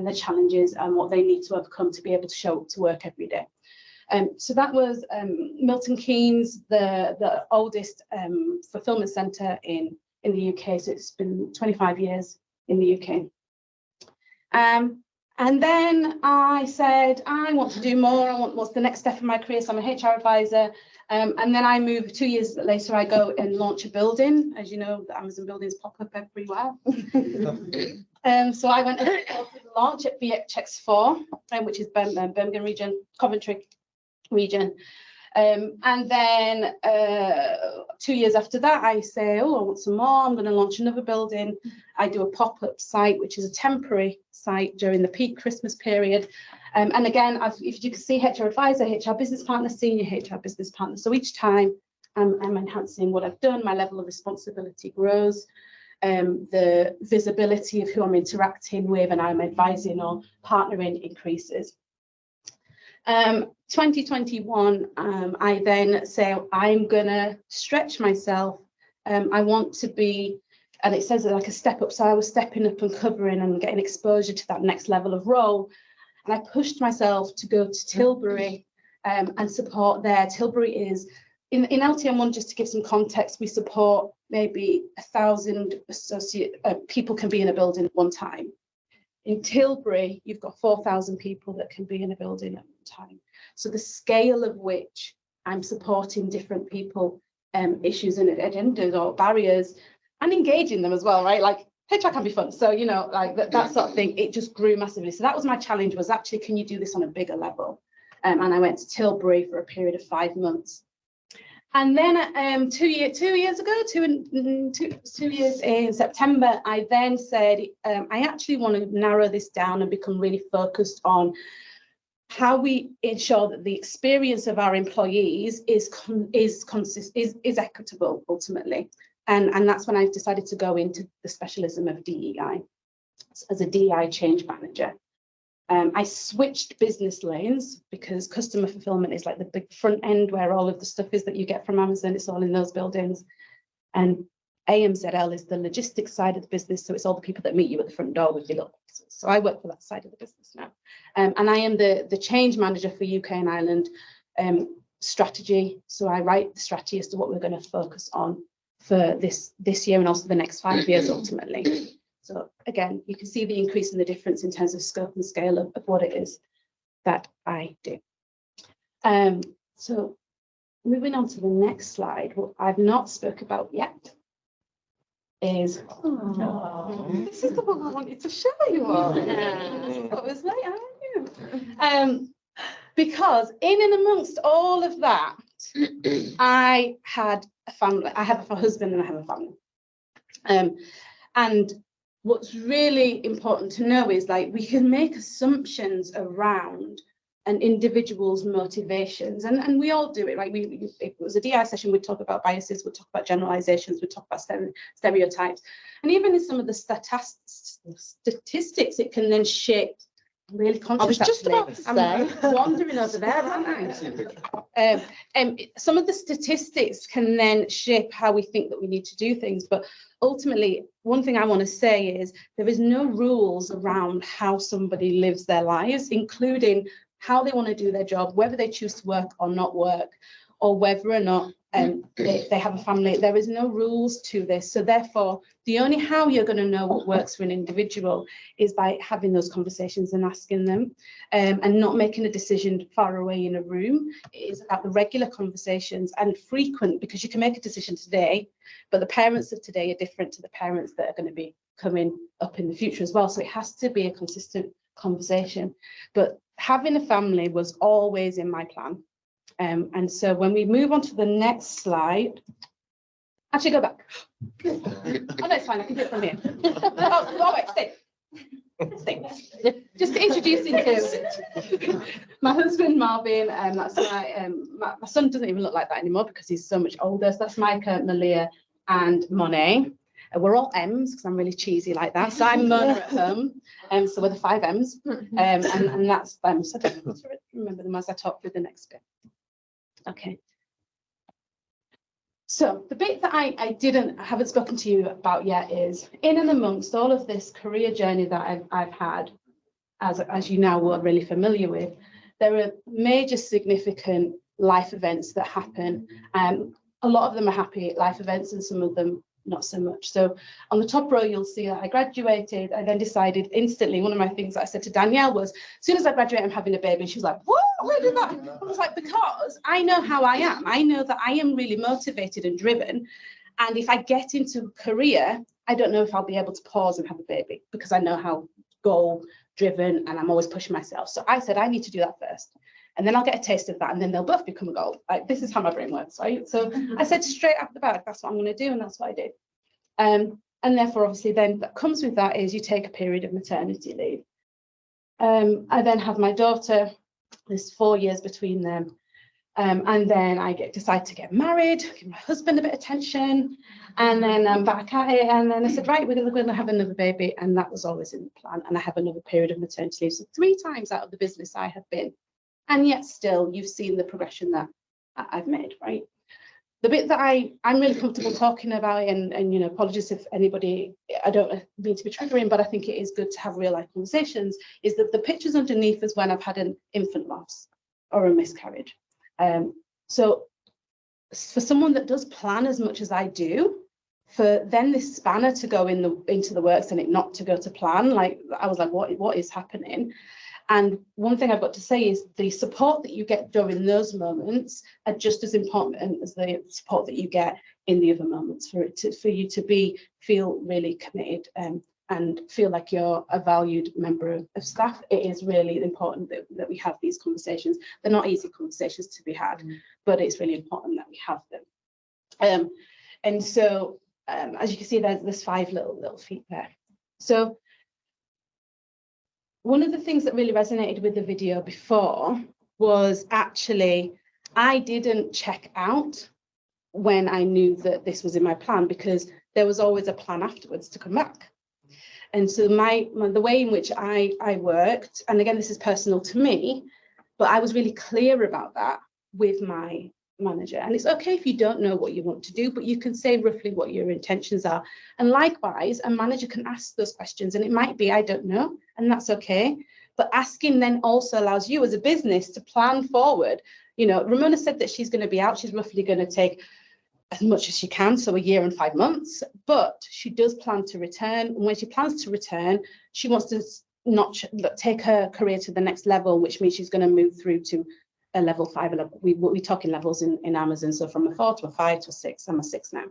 the challenges and what they need to overcome to be able to show up to work every day. So that was Milton Keynes, the oldest fulfillment centre in the UK. So it's been 25 years in the UK. And then I said, I want to do more. I want what's the next step in my career. So I'm a HR advisor. And then I moved 2 years later, I go and launch a building. As you know, the Amazon buildings pop up everywhere. So I went and launch at BHX4, which is Birmingham region, Coventry region. And then 2 years after that, I say, oh, I want some more. I'm going to launch another building. I do a pop-up site, which is a temporary site during the peak Christmas period. And again, if you can see HR advisor, HR business partner, senior HR business partner. So each time I'm enhancing what I've done, my level of responsibility grows. The visibility of who I'm interacting with and I'm advising or partnering increases. 2021, I then say I'm gonna stretch myself. I want to be, and it says like a step up. So I was stepping up and covering and getting exposure to that next level of role. And I pushed myself to go to Tilbury and support there. Tilbury is in LTM1, just to give some context, we support maybe 1,000 people can be in a building at one time. In Tilbury, you've got 4,000 people that can be in a building at one time. So the scale of which I'm supporting different people, issues and agendas or barriers, and engaging them as well, right? Like HR can be fun. So, you know, like that sort of thing, it just grew massively. So that was my challenge, was actually, can you do this on a bigger level? And I went to Tilbury for a period of 5 months. And then 2 years ago, two years in September, I then said, I actually want to narrow this down and become really focused on how we ensure that the experience of our employees is equitable ultimately. And that's when I've decided to go into the specialism of DEI as a DEI change manager. I switched business lanes because customer fulfillment is like the big front end where all of the stuff is that you get from Amazon. It's all in those buildings. And AMZL is the logistics side of the business. So it's all the people that meet you at the front door with your little boxes. So I work for that side of the business now. And I am the change manager for UK and Ireland strategy. So I write the strategy as to what we're going to focus on for this year and also the next 5 years ultimately. So again, you can see the increase in the difference in terms of scope and scale of what it is that I do. So moving on to the next slide, what I've not spoke about yet is, this is the one I wanted to show you all. I was like, because in and amongst all of that, I had a family. I have a husband and I have a family. And what's really important to know is, like, we can make assumptions around an individual's motivations, and we all do it, right? If it was a DI session, we'd talk about biases, we'd talk about generalizations, we'd talk about stereotypes, and even in some of the statistics, it can then shape really conscious. I was just about to say. I'm wandering over there, aren't I? Some of the statistics can then shape how we think that we need to do things, but ultimately, one thing I want to say is there is no rules around how somebody lives their lives, including how they want to do their job, whether they choose to work or not work, or whether or not they have a family. There is no rules to this. So therefore, the only how you're going to know what works for an individual is by having those conversations and asking them, and not making a decision far away in a room. It is about the regular conversations and frequent, because you can make a decision today, but the parents of today are different to the parents that are going to be coming up in the future as well. So it has to be a consistent conversation. But having a family was always in my plan. And so when we move on to the next slide, actually go back. Oh, no, it's fine. I can do it from here. Oh, wait, stay. Just introducing to my husband Marvin, and that's my son doesn't even look like that anymore because he's so much older. So that's Micah, Malia, and Monet. We're all M's because I'm really cheesy like that. So I'm Mona at home, so we're the 5 M's, and that's them. So I don't have to remember them as I talk through the next bit. Okay. So the bit that I haven't spoken to you about yet is, in and amongst all of this career journey that I've had, as you now are really familiar with, there are major significant life events that happen. A lot of them are happy life events and some of them not so much. So on the top row, you'll see that I graduated. I then decided instantly, one of my things that I said to Danielle was, as soon as I graduate, I'm having a baby. And she was like, what? Where did that? I was like, because I know how I am. I know that I am really motivated and driven. And if I get into a career, I don't know if I'll be able to pause and have a baby, because I know how goal driven and I'm always pushing myself. So I said, I need to do that first. And then I'll get a taste of that, and then they'll both become a goal. Like, this is how my brain works, right? So I said straight off the bat, that's what I'm going to do, and that's what I did. And therefore, obviously, then that comes with that is you take a period of maternity leave. I then have my daughter. There's 4 years between them, and then I decide to get married, give my husband a bit of attention, and then I'm back at it. And then I said, right, we're going to have another baby, and that was always in the plan. And I have another period of maternity leave. So 3 times out of the business I have been. And yet still, you've seen the progression that I've made, right? The bit that I'm really comfortable talking about, and you know, apologies if anybody, I don't mean to be triggering, but I think it is good to have real life conversations, is that the pictures underneath is when I've had an infant loss or a miscarriage. So for someone that does plan as much as I do, for then this spanner to go into the works and it not to go to plan, like I was like, what is happening? And one thing I've got to say is the support that you get during those moments are just as important as the support that you get in the other moments, for you to feel really committed and feel like you're a valued member of staff. It is really important that we have these conversations. They're not easy conversations to be had, but it's really important that we have them. And so, as you can see, there's 5 little feet there. So one of the things that really resonated with the video before was actually I didn't check out when I knew that this was in my plan, because there was always a plan afterwards to come back. And so the way in which I worked, and again, this is personal to me, but I was really clear about that with my manager. And it's okay if you don't know what you want to do, but you can say roughly what your intentions are. And likewise, a manager can ask those questions, and it might be, I don't know, and that's okay. But asking then also allows you as a business to plan forward. You know, Ramona said that she's going to be out. She's roughly going to take as much as she can, so 1 year and 5 months, but she does plan to return. And when she plans to return, she wants to not take her career to the next level, which means she's going to move through to a level 5. We talk in levels in Amazon, so from a 4 to a 5 to a 6. I'm a 6 now.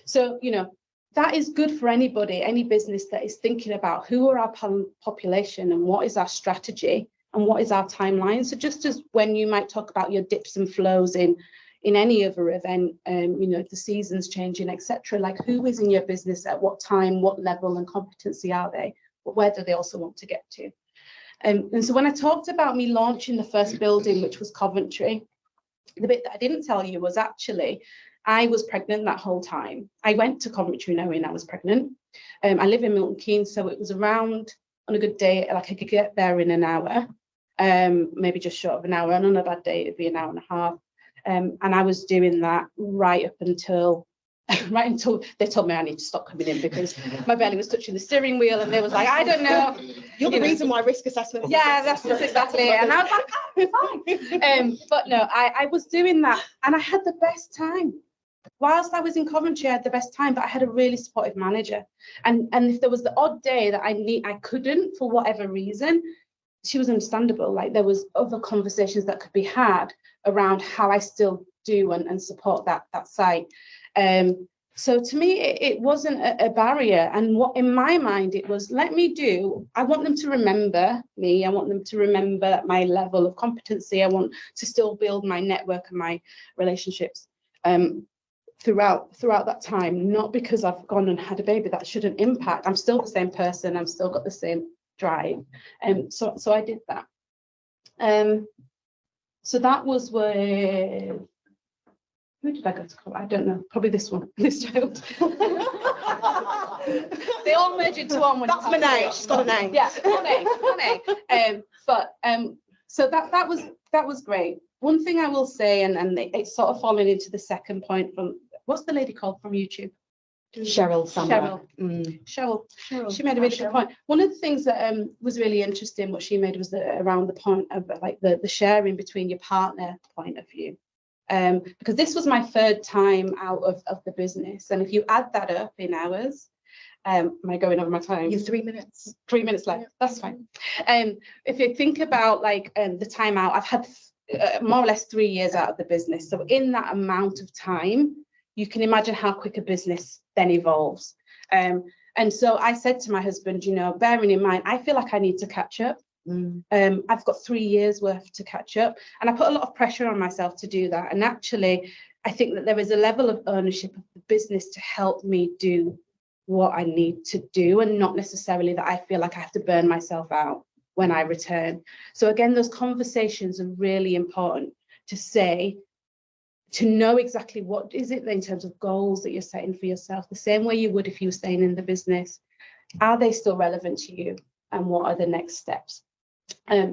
So, you know, that is good for anybody, any business that is thinking about who are our population and what is our strategy and what is our timeline. So just as when you might talk about your dips and flows in any other event, you know, the seasons changing, etc., like who is in your business at what time, what level and competency are they, but where do they also want to get to? And so when I talked about me launching the first building, which was Coventry, the bit that I didn't tell you was actually I was pregnant that whole time. I went to Coventry knowing I was pregnant. I live in Milton Keynes, so it was around, on a good day, like I could get there in an hour, maybe just short of an hour, and on a bad day it'd be an hour and a half. And I was doing that right up until right until they told me I need to stop coming in because my belly was touching the steering wheel, and they was like, I don't know. You're the reason why risk assessment. Yeah, that's exactly it. And I was like, oh, fine. But no, I was doing that, and I had the best time. Whilst I was in Coventry, I had the best time, but I had a really supportive manager. And if there was the odd day that I couldn't for whatever reason, she was understandable. Like, there was other conversations that could be had around how I still do and support that site. So to me, it wasn't a barrier. And what in my mind, it was, I want them to remember me. I want them to remember my level of competency. I want to still build my network and my relationships throughout that time, not because I've gone and had a baby. That shouldn't impact. I'm still the same person. I've still got the same drive. So I did that. So that was where, who did I go to college? I don't know. Probably this one, this child. They all merge into one. That's Monet. She's got a name. Yeah, Monet. So that was great. One thing I will say, and it's sort of falling into the second point from, what's the lady called from YouTube? Cheryl. Cheryl. She made a really good point. One of the things that was really interesting, what she made, was around the point of like the sharing between your partner point of view. Because this was my third time out of the business, and if you add that up in hours, am I going over my time? You're 3 minutes. 3 minutes left. That's fine. If you think about like the time out, I've had more or less 3 years out of the business. So in that amount of time, you can imagine how quick a business then evolves. And so I said to my husband, bearing in mind, I feel like I need to catch up. I've got 3 years worth to catch up, and I put a lot of pressure on myself to do that. And actually, I think that there is a level of ownership of the business to help me do what I need to do, and not necessarily that I feel like I have to burn myself out when I return. So again, those conversations are really important to know exactly what is it in terms of goals that you're setting for yourself, the same way you would if you were staying in the business. Are they still relevant to you, and what are the next steps?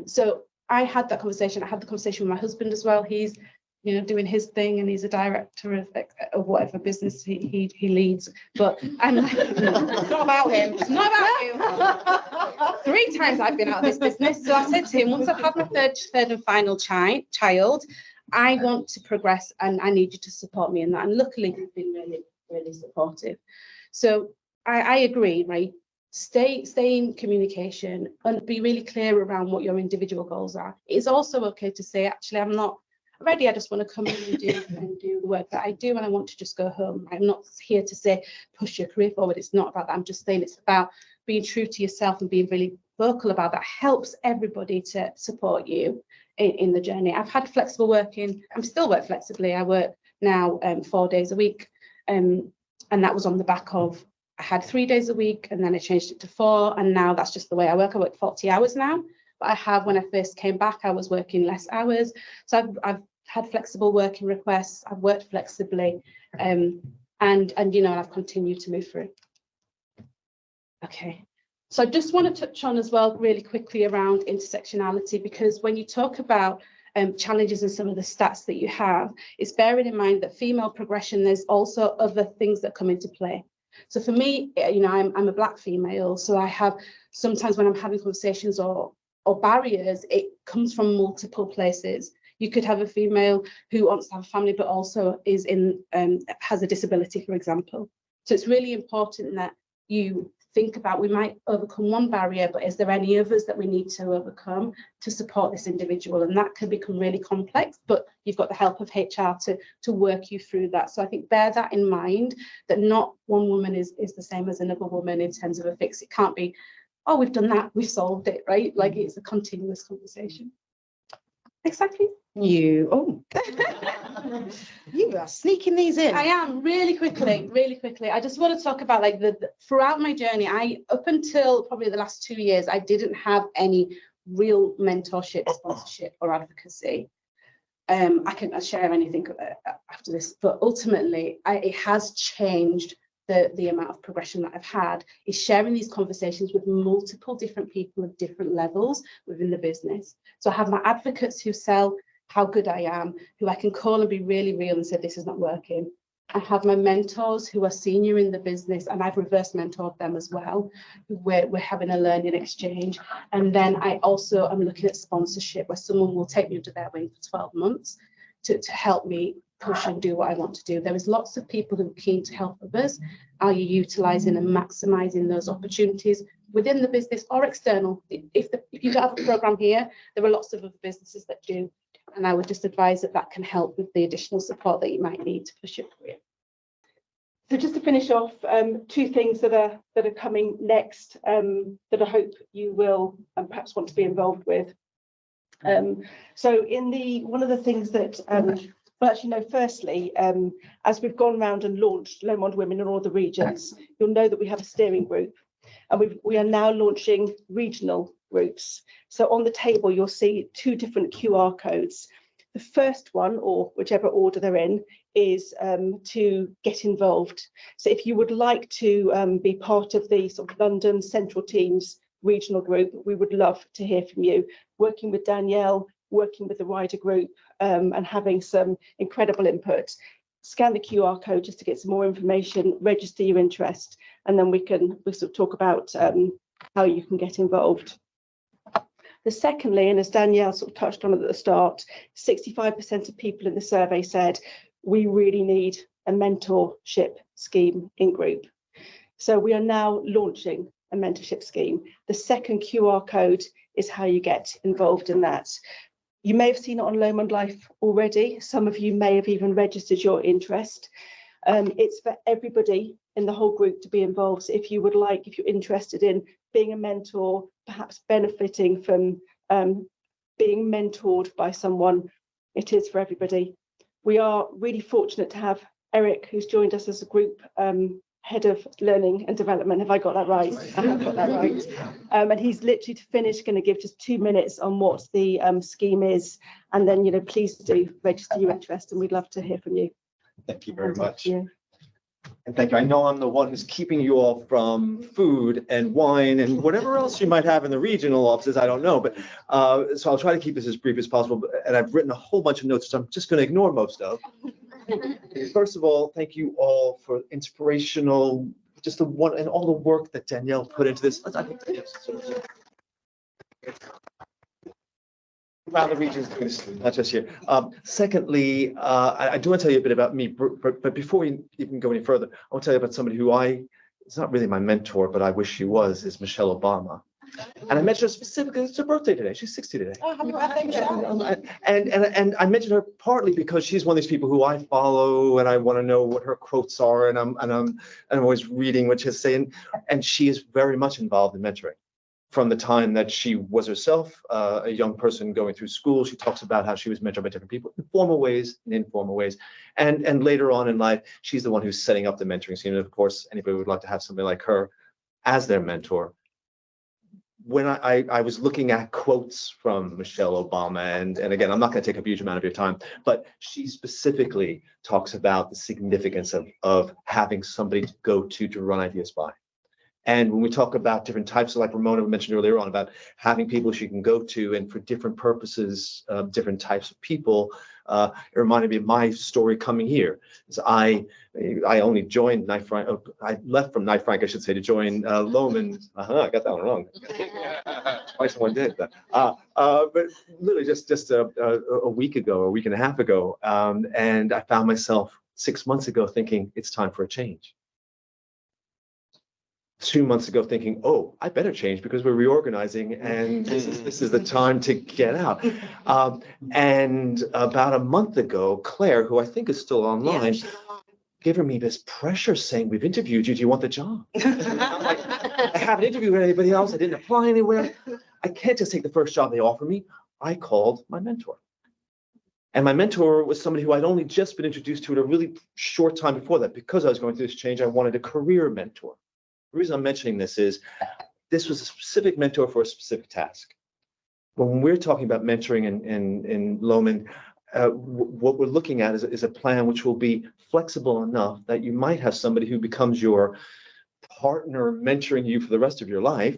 So I had that conversation. I had the conversation with my husband as well. He's doing his thing, and he's a director of whatever business he leads. But I'm like, It's not about him. It's not about you. 3 times I've been out of this business. So I said to him, once I've had my third and final child, I want to progress, and I need you to support me in that. And luckily, he's been really, really supportive. So I agree, right? Stay in communication and be really clear around what your individual goals are. It's also okay to say, actually, I'm not ready. I just want to come in and do the work that I do, and I want to just go home. I'm not here to say push your career forward. It's not about that. I'm just saying it's about being true to yourself and being really vocal about that. Helps everybody to support you in the journey. I've had flexible working. I'm still work flexibly. I work now 4 days a week, and that was on the back of I had 3 days a week, and then I changed it to 4, and now that's just the way I work. I work 40 hours now, but when I first came back, I was working less hours. So I've had flexible working requests. I've worked flexibly, and I've continued to move through. Okay. So I just want to touch on as well really quickly around intersectionality, because when you talk about challenges and some of the stats that you have, it's bearing in mind that female progression, there's also other things that come into play. So for me, I'm a Black female, so I have sometimes when I'm having conversations or barriers, it comes from multiple places. You could have a female who wants to have a family, but also is has a disability, for example. So it's really important that you think about, we might overcome one barrier, but is there any others that we need to overcome to support this individual? And that can become really complex, but you've got the help of HR to work you through that. So I think bear that in mind, that not one woman is the same as another woman in terms of a fix. It can't be, oh, we've done that, we've solved it, right? Like, it's a continuous conversation. Exactly. You are sneaking these in. I am really quickly. I just want to talk about like throughout my journey, up until probably the last 2 years, I didn't have any real mentorship, sponsorship, or advocacy. I can share anything after this, but ultimately it has changed the amount of progression that I've had, is sharing these conversations with multiple different people of different levels within the business. So I have my advocates who sell how good I am, who I can call and be really real and say, this is not working. I have my mentors who are senior in the business, and I've reverse mentored them as well. We're having a learning exchange. And then I also am looking at sponsorship, where someone will take me under their wing for 12 months to help me push and do what I want to do. There is lots of people who are keen to help others. Are you utilising and maximising those opportunities within the business or external? If you don't have a programme here, there are lots of other businesses that do. And I would just advise that can help with the additional support that you might need to push your career. So just to finish off, two things that are coming next that I hope you will perhaps want to be involved with. So one of the things that well, actually, no, firstly, as we've gone around and launched Lomond Women in all the regions, you'll know that we have a steering group, and we are now launching regional groups. So on the table, you'll see two different QR codes. The first one, or whichever order they're in, is to get involved. So if you would like to be part of the sort of London Central Teams regional group, we would love to hear from you. Working with Danielle, working with the wider group, and having some incredible input. Scan the QR code just to get some more information, register your interest, and then we sort of talk about how you can get involved. The secondly, and as Danielle sort of touched on at the start, 65% of people in the survey said we really need a mentorship scheme in group. So we are now launching a mentorship scheme. The second QR code is how you get involved in that. You may have seen it on Lomond Life already. Some of you may have even registered your interest. It's for everybody in the whole group to be involved. So if you're interested in being a mentor, perhaps benefiting from being mentored by someone, it is for everybody. We are really fortunate to have Eric, who's joined us as a group head of learning and development. Have I got that right? I have got that right. And he's literally to finish going to give just 2 minutes on what the scheme is, and then please do register your interest, and we'd love to hear from you. Thank you very much. And thank you. I know I'm the one who's keeping you all from food and wine and whatever else you might have in the regional offices. I don't know, but so I'll try to keep this as brief as possible. And I've written a whole bunch of notes, so I'm just going to ignore most of. First of all, thank you all for inspirational, just the one and all the work that Danielle put into this. Around the regions, not just here. Secondly, I do want to tell you a bit about me, but before we even go any further, I want to tell you about somebody who it's not really my mentor, but I wish she was, is Michelle Obama. And I mentioned her specifically, it's her birthday today. She's 60 today. Oh, happy birthday, Michelle. And I mentioned her partly because she's one of these people who I follow, and I want to know what her quotes are, and I'm always reading what she's saying. And she is very much involved in mentoring. From the time that she was herself a young person going through school, she talks about how she was mentored by different people in formal ways and informal ways. And later on in life, she's the one who's setting up the mentoring scheme. And of course, anybody would like to have somebody like her as their mentor. When I was looking at quotes from Michelle Obama, and again, I'm not going to take a huge amount of your time, but she specifically talks about the significance of having somebody to go to run ideas by. And when we talk about different types, like Ramona mentioned earlier on, about having people she can go to and for different purposes, different types of people, it reminded me of my story coming here. So I only joined Knight Frank. I left from Knight Frank, I should say, to join Lomond. I got that one wrong. Twice in one day. But literally just a week ago, a week and a half ago, and I found myself 6 months ago thinking it's time for a change. 2 months ago thinking, oh, I better change because we're reorganizing and this is the time to get out. And about a month ago, Claire, who I think is still online, giving me this pressure saying, we've interviewed you, do you want the job? I'm like, I haven't interviewed anybody else, I didn't apply anywhere. I can't just take the first job they offer me. I called my mentor. And my mentor was somebody who I'd only just been introduced to at a really short time before that. Because I was going through this change, I wanted a career mentor. The reason I'm mentioning this is this was a specific mentor for a specific task. When we're talking about mentoring in Lomond, what we're looking at is a plan which will be flexible enough that you might have somebody who becomes your partner mentoring you for the rest of your life,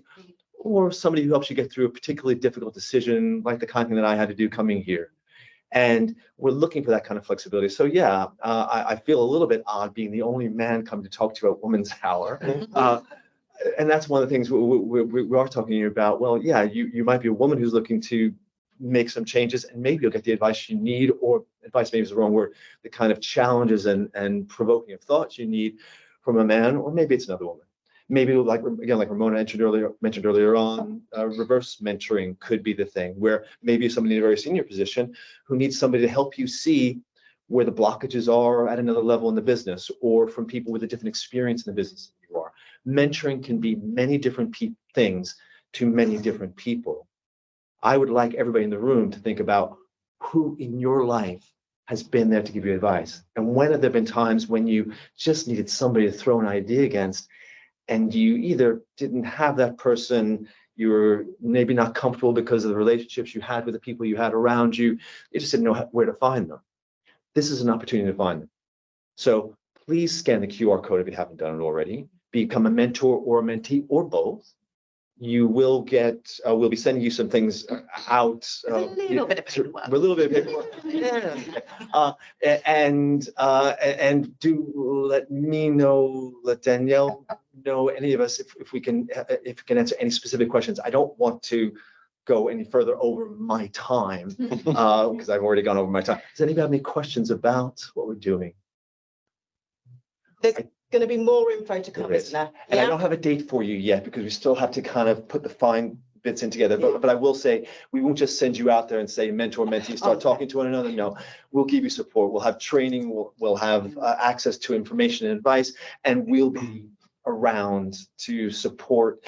or somebody who helps you get through a particularly difficult decision, like the kind of thing that I had to do coming here. And we're looking for that kind of flexibility. So yeah, I feel a little bit odd being the only man coming to talk to you about Women's Hour. And that's one of the things we are talking about. Well, yeah, you might be a woman who's looking to make some changes, and maybe you'll get the advice you need, or advice maybe is the wrong word, the kind of challenges and provoking of thoughts you need from a man, or maybe it's another woman. Maybe like Ramona mentioned earlier on, reverse mentoring could be the thing, where maybe somebody in a very senior position who needs somebody to help you see where the blockages are at another level in the business, or from people with a different experience in the business than you are. Mentoring can be many different things to many different people. I would like everybody in the room to think about who in your life has been there to give you advice. And when have there been times when you just needed somebody to throw an idea against, and you either didn't have that person, you were maybe not comfortable because of the relationships you had with the people you had around you, you just didn't know where to find them. This is an opportunity to find them. So please scan the QR code if you haven't done it already. Become a mentor or a mentee or both. You will get, we'll be sending you some things out. A little bit of paperwork. A little bit of paperwork. Yeah. And do let me know, let Danielle know, any of us, if we can answer any specific questions. I don't want to go any further over my time because I've already gone over my time. Does anybody have any questions about what we're doing? There's going to be more info to come, isn't there? And I don't have a date for you yet because we still have to kind of put the fine bits in together. But I will say, we won't just send you out there and say mentor, mentee, start talking to one another. No, we'll give you support. We'll have training. We'll have access to information and advice, and we'll be around to support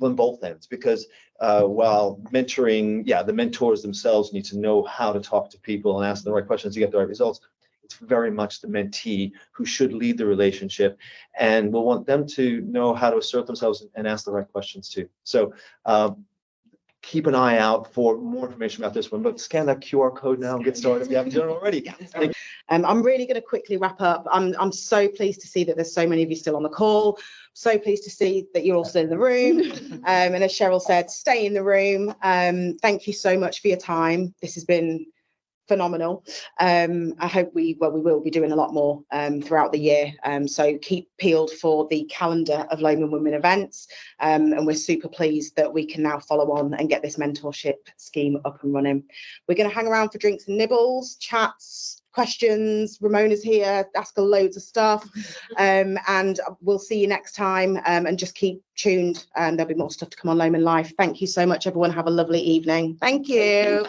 on both ends, because while mentoring, the mentors themselves need to know how to talk to people and ask the right questions to get the right results. It's very much the mentee who should lead the relationship, and we'll want them to know how to assert themselves and ask the right questions too. So keep an eye out for more information about this one, but scan that QR code now and get started if you haven't done it already. I'm really going to quickly wrap up. I'm so pleased to see that there's so many of you still on the call. So pleased to see that you're all still in the room. And as Cheryl said, stay in the room. Thank you so much for your time. This has been phenomenal. I hope we will be doing a lot more throughout the year. So keep peeled for the calendar of Lomond Women events. And we're super pleased that we can now follow on and get this mentorship scheme up and running. We're going to hang around for drinks and nibbles, chats, questions. Ramona's here, ask her loads of stuff. And we'll see you next time. And just keep tuned. There'll be more stuff to come on Lomond Live. Thank you so much, everyone. Have a lovely evening. Thank you.